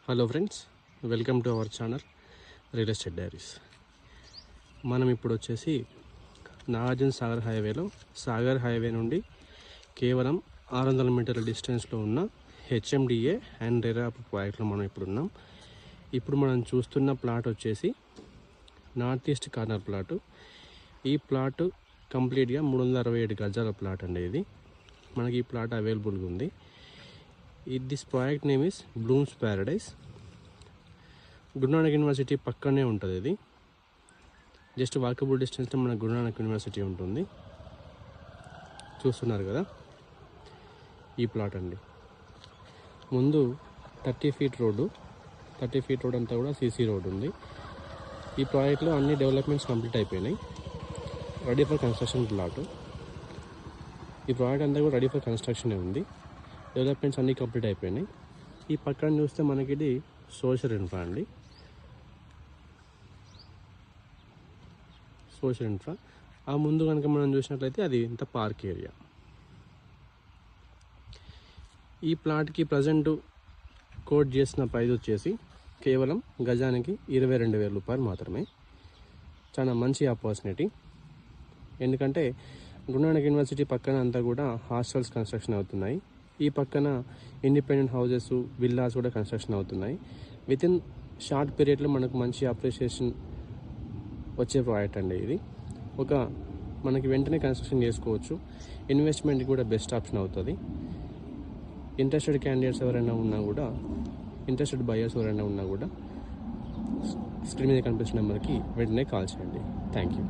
Hello friends, welcome to our channel real estate diaries. మనం ఇప్పుడు వచ్చేసి నాగార్జున సాగర్ హైవేలో సాగర్ హైవే నుండి కేవలం 600 మీటర్ల డిస్టెన్స్లో ఉన్న హెచ్ఎండిఏ అండ్ రెరా ప్రాజెక్ట్లో మనం ఇప్పుడు ఉన్నాం. ఇప్పుడు మనం చూస్తున్న ప్లాట్ వచ్చేసి నార్త్ ఈస్ట్ కార్నర్ ప్లాటు. ఈ ప్లాటు కంప్లీట్గా 367 గజాల ప్లాట్ అండి. ఇది మనకి ఈ ప్లాట్ అవైలబుల్గా ఉంది. This project name is Bloom's Paradise. Guru Nanak university పక్కనే ఉంటుంది. ఇది జస్ట్ వాకబుల్ డిస్టెన్స్లో మన గురునానక్ యూనివర్సిటీ ఉంటుంది. చూస్తున్నారు కదా, ఈ ప్లాట్ అండి. ముందు 30 ఫీట్ రోడ్డు అంతా కూడా సీసీ రోడ్ ఉంది. ఈ ప్రాజెక్ట్లో అన్ని డెవలప్మెంట్స్ కంప్లీట్ అయిపోయినాయి. Ready for construction plot. ఈ ప్రాజెక్ట్ అంతా కూడా రెడీ ఫర్ కన్స్ట్రక్షనే ఉంది. డెవలప్మెంట్స్ అన్నీ కంప్లీట్ అయిపోయినాయి. ఈ పక్కన చూస్తే మనకి ఇది సోషల్ ఇన్ఫ్రా అండి. Social infra. ఆ ముందు కనుక మనం చూసినట్లయితే అది ఇంత పార్క్ ఏరియా. ఈ ప్లాట్కి ప్రజెంట్ కోట్ చేసిన ప్రైస్ వచ్చేసి కేవలం గజానికి 22,000 రూపాయలు మాత్రమే. చాలా మంచి ఆపర్చునిటీ. ఎందుకంటే గురునానక్ యూనివర్సిటీ పక్కన అంతా కూడా హాస్టల్స్ కన్స్ట్రక్షన్ అవుతున్నాయి. ఈ పక్కన ఇండిపెండెంట్ హౌజెస్, విల్లాస్ కూడా కన్స్ట్రక్షన్ అవుతున్నాయి. వితిన్ షార్ట్ పీరియడ్లో మనకు మంచి అప్రిషియేషన్ వచ్చే ప్రాజెక్ట్ అండి. ఇది మనకి వెంటనే కన్స్ట్రక్షన్ చేసుకోవచ్చు. ఇన్వెస్ట్మెంట్కి కూడా బెస్ట్ ఆప్షన్ అవుతుంది. ఇంట్రెస్టెడ్ క్యాండిడేట్స్ ఎవరైనా ఉన్నా కూడా, ఇంట్రెస్టెడ్ బయర్స్ ఎవరైనా ఉన్నా కూడా స్క్రీన్ మీద కనిపిస్తున్న నెంబర్కి వెంటనే కాల్ చేయండి. Thank you.